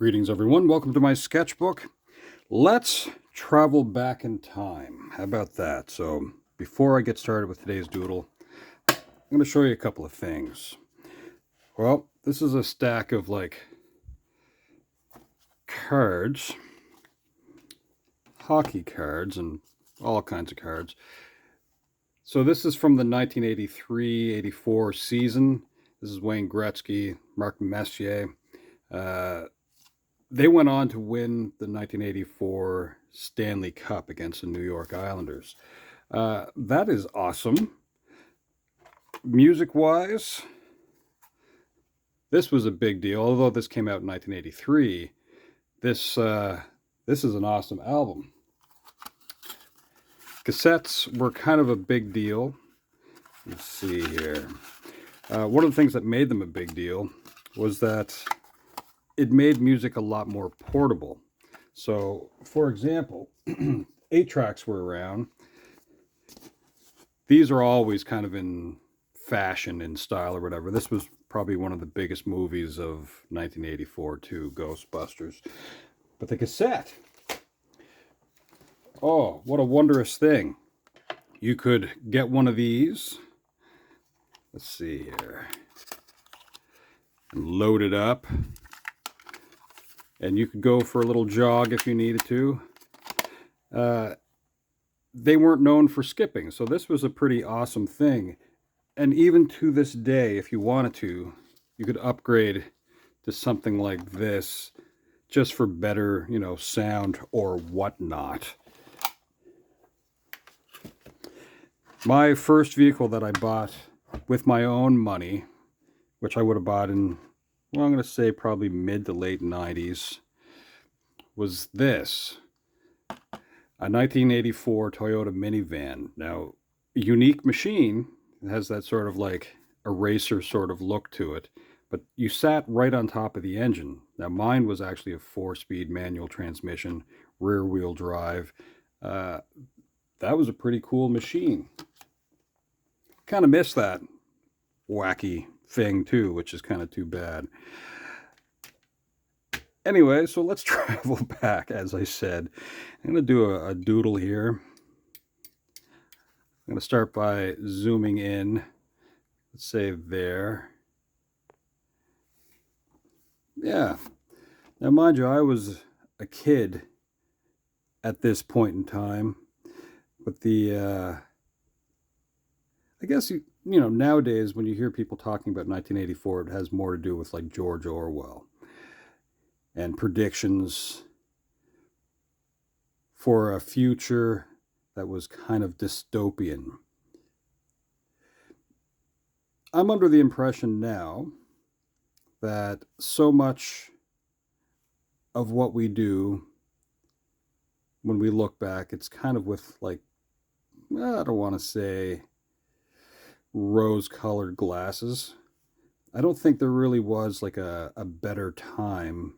Greetings, everyone. Welcome to my sketchbook. Let's travel back in time. How about that? So, before I get started with today's doodle, I'm going to show you a couple of things. Well, this is a stack of cards, hockey cards, and all kinds of cards. So, this is from the 1983-84 season. This is Wayne Gretzky, Mark Messier. They went on to win the 1984 Stanley Cup against the New York Islanders. That is awesome. Music-wise, this was a big deal. Although this came out in 1983, this is an awesome album. Cassettes were kind of a big deal. Let's see here. One of the things that made them a big deal was that it made music a lot more portable. So, for example, 8-tracks were around. These are always kind of in fashion, in style or whatever. This was probably one of the biggest movies of 1984 too, Ghostbusters. But the cassette, oh, what a wondrous thing. You could get one of these. Let's see here. And load it up. And you could go for a little jog if you needed to. They weren't known for skipping, so this was a pretty awesome thing. And even to this day, if you wanted to, you could upgrade to something like this just for better, sound or whatnot. My first vehicle that I bought with my own money, which I would have bought in, well, I'm going to say probably mid to late 90s, was this. A 1984 Toyota minivan. Now, unique machine. It has that sort of like eraser sort of look to it. But you sat right on top of the engine. Now, mine was actually a 4-speed manual transmission, rear-wheel drive. That was a pretty cool machine. Kind of miss that wacky thing too, which is kind of too bad. Anyway, so let's travel back, as I said. I'm going to do a doodle here. I'm going to start by zooming in. Let's say there. Yeah. Now, mind you, I was a kid at this point in time. But I guess, nowadays when you hear people talking about 1984, it has more to do with like George Orwell and predictions for a future that was kind of dystopian. I'm under the impression now that so much of what we do when we look back, it's kind of with I don't want to say rose-colored glasses. I don't think there really was like a better time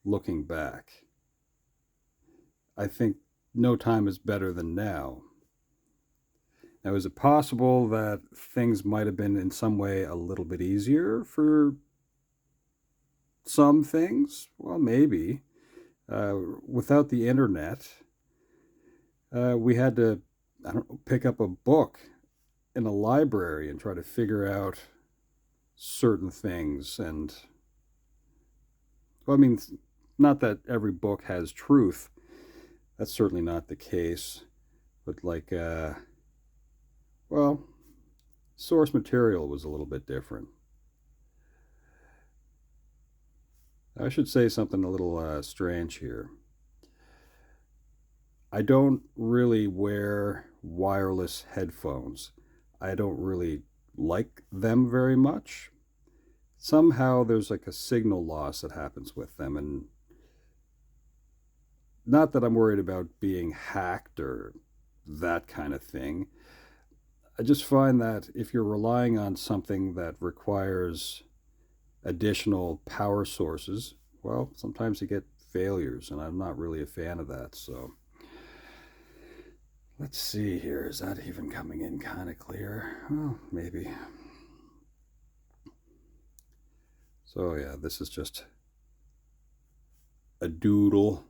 looking back. I think no time is better than now. Now, is it possible that things might have been in some way a little bit easier for some things? Well, maybe. Without the internet, we had to, pick up a book in a library and try to figure out certain things. And, well, I mean, not that every book has truth. That's certainly not the case. But source material was a little bit different. I should say something a little strange here. I don't really wear wireless headphones. I don't really like them very much. Somehow there's like a signal loss that happens with them, and not that I'm worried about being hacked or that kind of thing. I just find that if you're relying on something that requires additional power sources, well, sometimes you get failures, and I'm not really a fan of that. So let's see here. Is that even coming in kind of clear? Well, maybe. So yeah, this is just a doodle.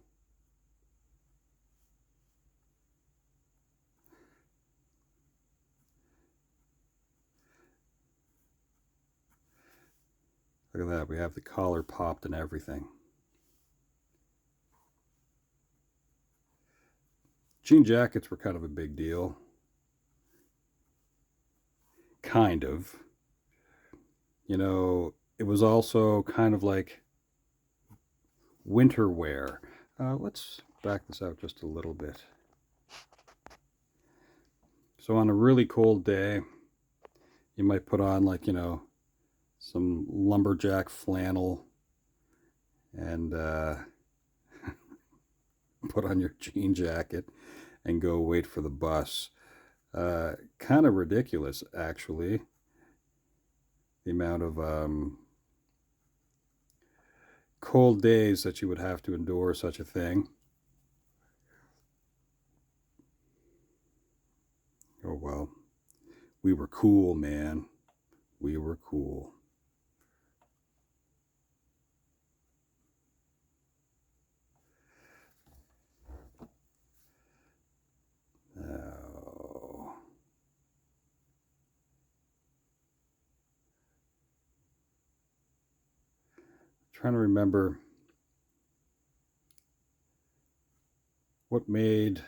Look at that, we have the collar popped and everything. Jean jackets were kind of a big deal. Kind of. You know, it was also kind of like winter wear. Let's back this out just a little bit. So on a really cold day, you might put on, like, you know, some lumberjack flannel and put on your jean jacket and go wait for the bus. Kind of ridiculous, actually, the amount of cold days that you would have to endure such a thing. Oh well, we were cool, man. We were cool. Oh. Trying to remember what made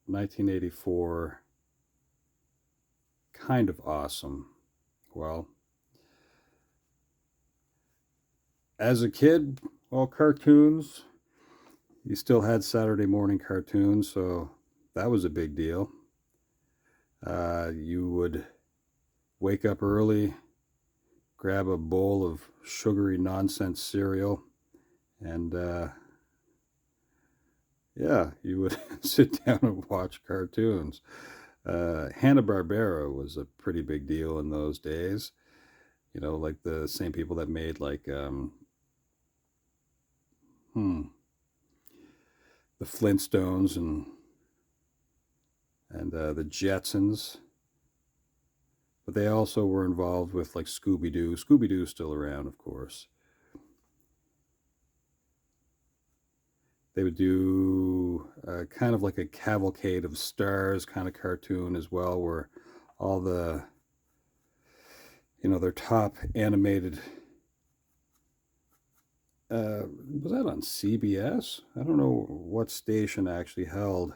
1984 kind of awesome. Well, as a kid, well, cartoons. You still had Saturday morning cartoons, so that was a big deal. You would wake up early, grab a bowl of sugary nonsense cereal, and yeah, you would sit down and watch cartoons. Hanna-Barbera was a pretty big deal in those days. You know, like the same people that made like the Flintstones and the Jetsons. But they also were involved with like Scooby-Doo. Scooby-Doo's still around, of course. They would do kind of like a Cavalcade of Stars kind of cartoon as well, where all the, you know, their top animated. Was that on CBS? I don't know what station actually held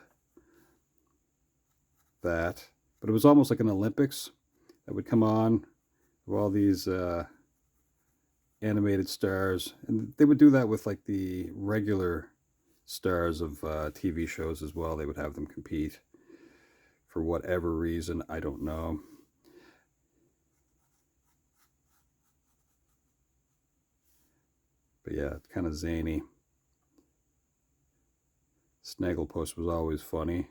that, but it was almost like an Olympics that would come on of all these animated stars, and they would do that with like the regular stars of TV shows as well. They would have them compete for whatever reason, I don't know. But yeah, it's kind of zany. Snagglepuss was always funny.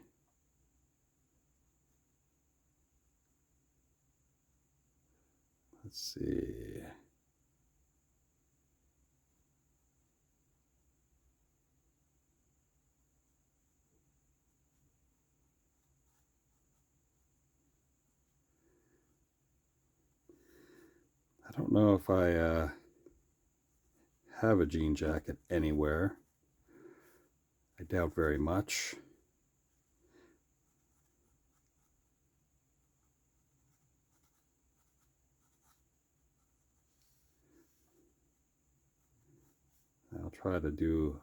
Let's see. I don't know if I have a jean jacket anywhere. I doubt very much. I'll try to do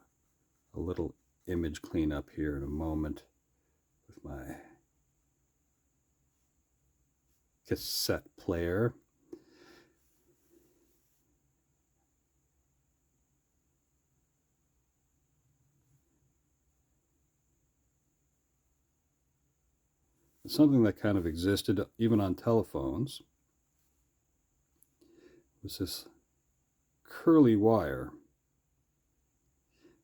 a little image cleanup here in a moment with my cassette player. Something that kind of existed even on telephones was this curly wire.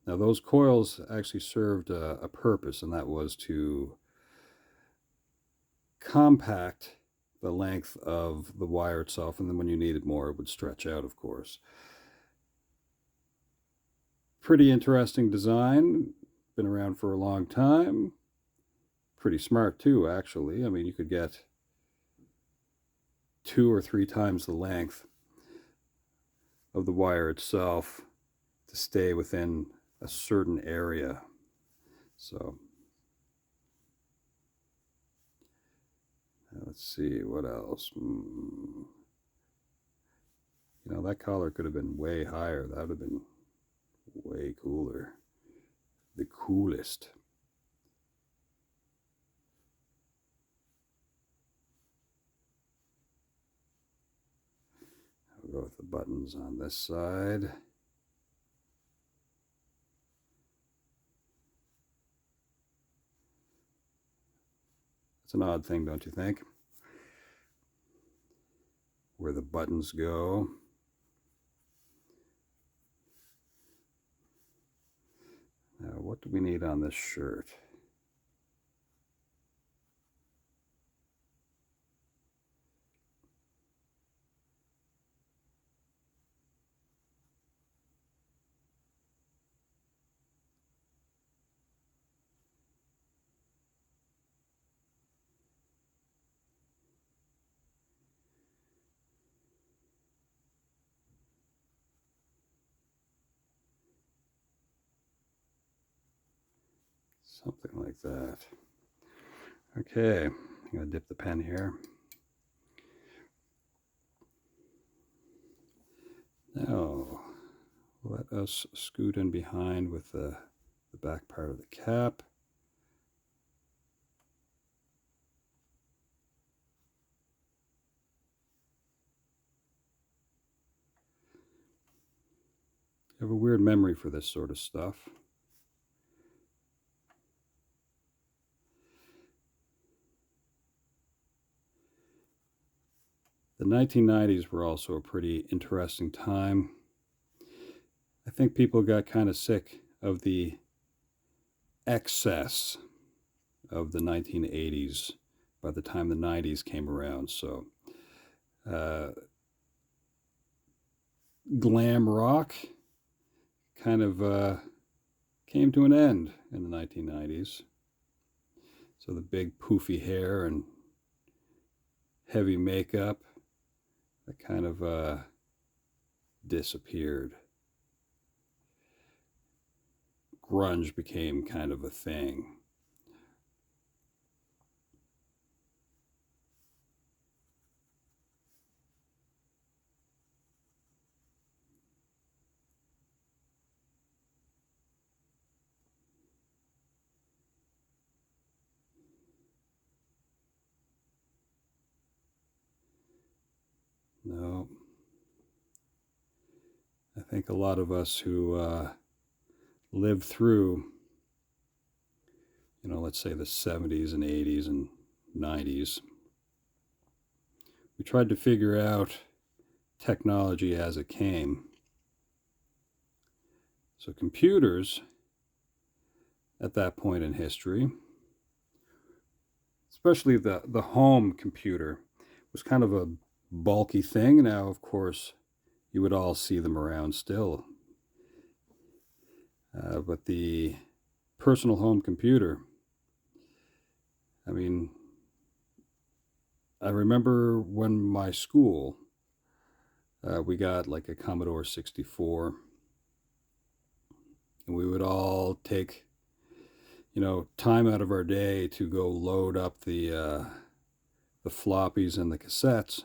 Now those coils actually served a purpose, and that was to compact the length of the wire itself, and then when you needed more, it would stretch out, of course. Pretty interesting design, been around for a long time. Pretty smart too, actually. I mean, you could get 2 or 3 times the length of the wire itself to stay within a certain area. So let's see what else. You know, that collar could have been way higher. That would have been way cooler. The coolest. I'll go with the buttons on this side. It's an odd thing, don't you think? Where the buttons go. Now, what do we need on this shirt? Something like that. Okay, I'm going to dip the pen here. Now, let us scoot in behind with the back part of the cap. I have a weird memory for this sort of stuff. The 1990s were also a pretty interesting time. I think people got kind of sick of the excess of the 1980s by the time the 90s came around. So glam rock kind of came to an end in the 1990s. So the big poofy hair and heavy makeup, that kind of disappeared. Grunge became kind of a thing. No, I think a lot of us who lived through, you know, let's say the 70s and 80s and 90s, we tried to figure out technology as it came. So computers at that point in history, especially the home computer, was kind of a bulky thing. Now, of course, you would all see them around still. But the personal home computer, I mean, I remember when my school, we got like a Commodore 64, and we would all take, you know, time out of our day to go load up the floppies and the cassettes.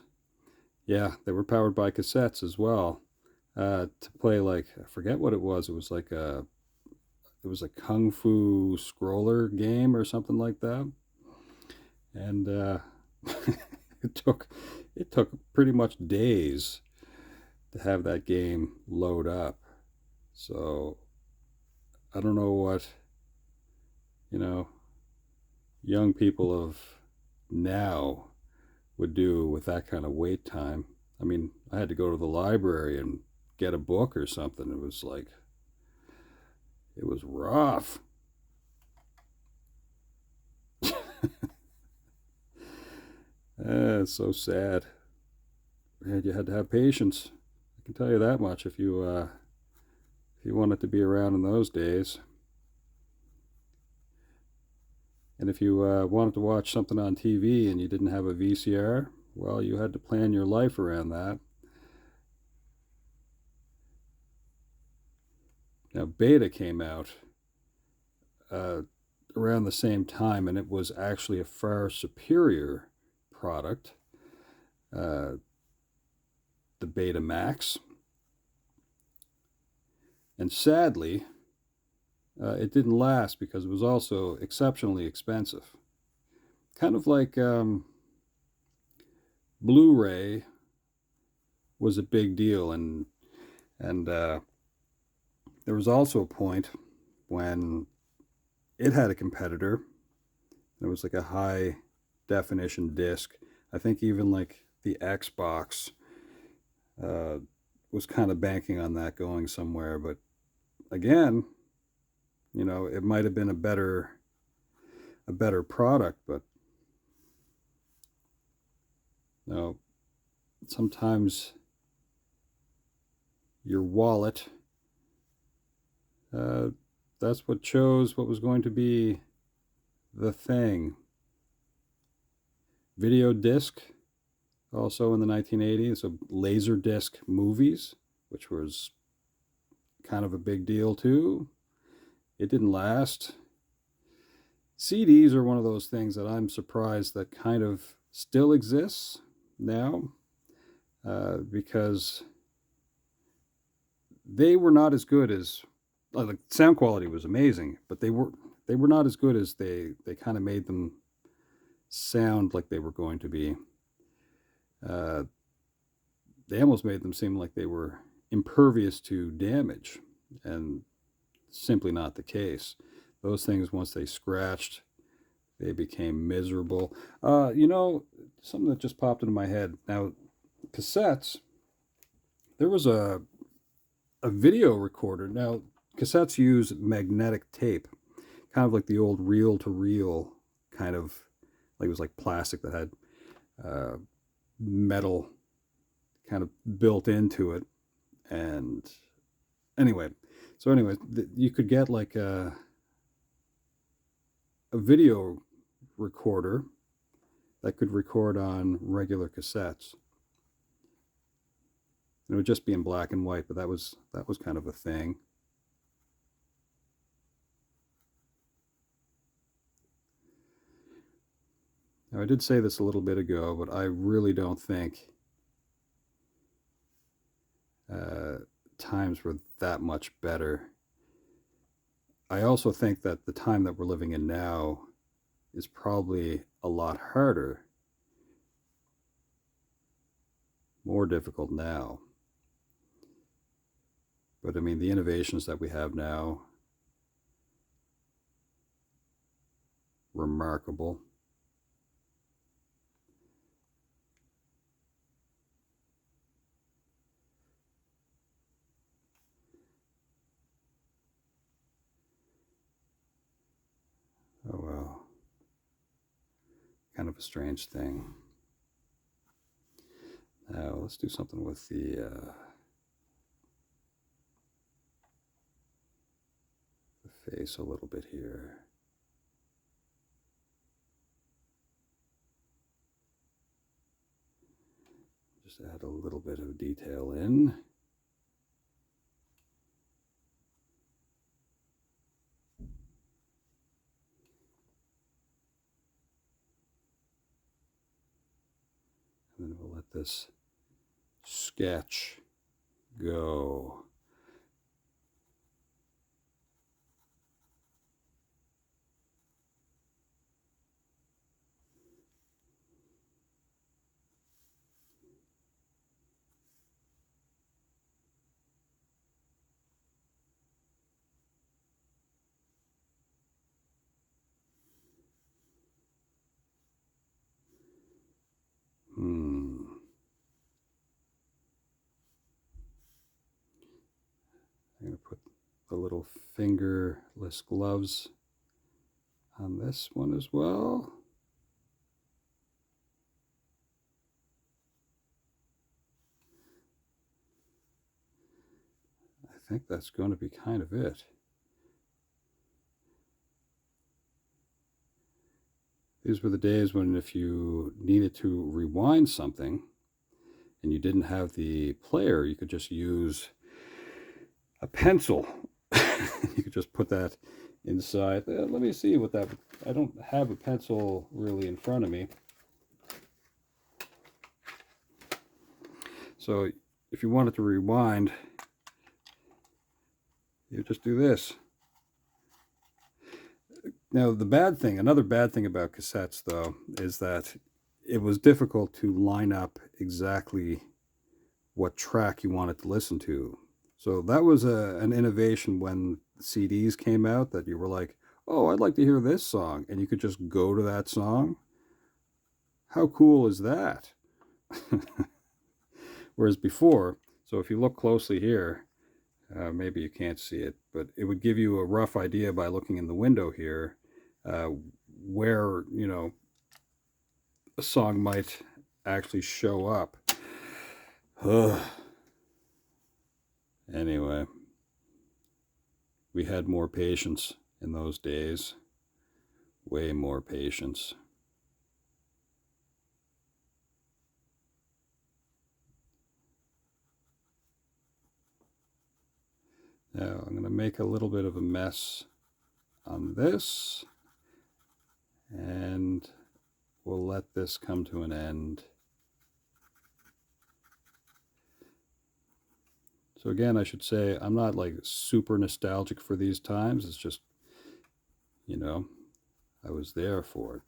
Yeah, they were powered by cassettes as well. To play, like, I forget what it was. It was like a kung fu scroller game or something like that. And it took pretty much days to have that game load up. So I don't know what, you know, young people of now would do with that kind of wait time. I mean, I had to go to the library and get a book or something. It was like, it was rough. It's so sad. And you had to have patience. I can tell you that much if you wanted to be around in those days. And if you wanted to watch something on TV and you didn't have a VCR, well, you had to plan your life around that. Now, Beta came out around the same time, and it was actually a far superior product, the Beta Max. And sadly, it didn't last because it was also exceptionally expensive. Kind of like Blu-ray was a big deal, and there was also a point when it had a competitor. It was like a high definition disc. I think even like the Xbox was kind of banking on that going somewhere, but again, you know, it might have been a better product, but you know, sometimes your wallet, that's what chose what was going to be the thing. Video disc, also in the 1980s, so Laserdisc movies, which was kind of a big deal too. It didn't last. CDs are one of those things that I'm surprised that kind of still exists now, because they were not as good as, the sound quality was amazing, but they were not as good as they kind of made them sound like they were going to be. They almost made them seem like they were impervious to damage, and simply not the case. Those things, once they scratched, they became miserable. You know, something that just popped into my head. Now, cassettes, there was a video recorder. Now, cassettes use magnetic tape, kind of like the old reel-to-reel kind of, like it was like plastic that had metal kind of built into it. And anyway, you could get like a video recorder that could record on regular cassettes. It would just be in black and white, but that was kind of a thing. Now, I did say this a little bit ago, but I really don't think times were that much better. I also think that the time that we're living in now is probably a lot harder, more difficult now. But I mean, the innovations that we have now, remarkable. Oh well, kind of a strange thing. Now let's do something with the face a little bit here. Just add a little bit of detail in. And then we'll let this sketch go. I'm going to put the little fingerless gloves on this one as well. I think that's going to be kind of it. These were the days when if you needed to rewind something and you didn't have the player, you could just use a pencil You could just put that inside. Let me see what that... I don't have a pencil really in front of me. So if you wanted to rewind, you just do this. Now, another bad thing about cassettes, though, is that it was difficult to line up exactly what track you wanted to listen to. So that was an innovation when CDs came out, that you were like, oh, I'd like to hear this song, and you could just go to that song. How cool is that? Whereas before, so if you look closely here, maybe you can't see it, but it would give you a rough idea by looking in the window here, where, a song might actually show up. Anyway, we had more patience in those days. Way more patience. Now I'm going to make a little bit of a mess on this, and we'll let this come to an end. So again, I should say, I'm not like super nostalgic for these times. It's just, I was there for it.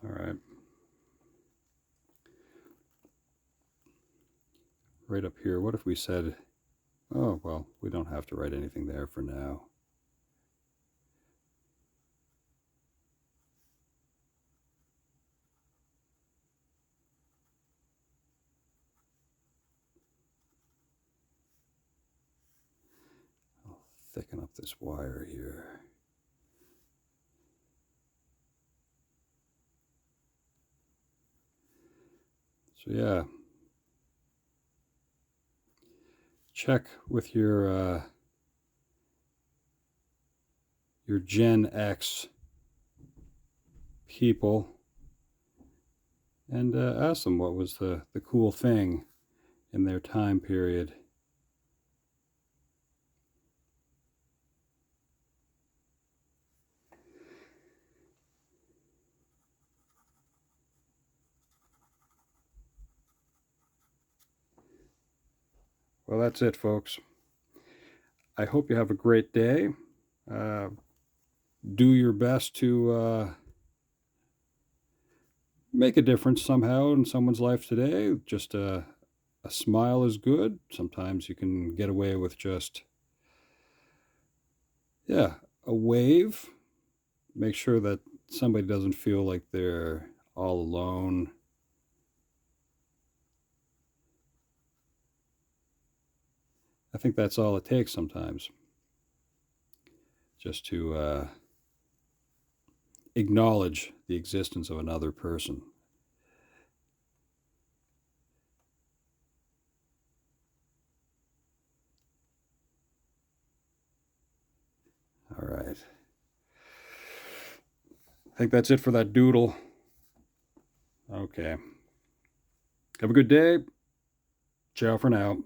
All right. Right up here, what if we said, oh, well, we don't have to write anything there for now. I'll thicken up this wire here. So yeah, check with your Gen X people and ask them what was the cool thing in their time period. Well, that's it, folks. I hope you have a great day. Do your best to make a difference somehow in someone's life today. Just a smile is good. Sometimes you can get away with just, a wave. Make sure that somebody doesn't feel like they're all alone. I think that's all it takes sometimes. Just to acknowledge the existence of another person. All right. I think that's it for that doodle. Okay. Have a good day. Ciao for now.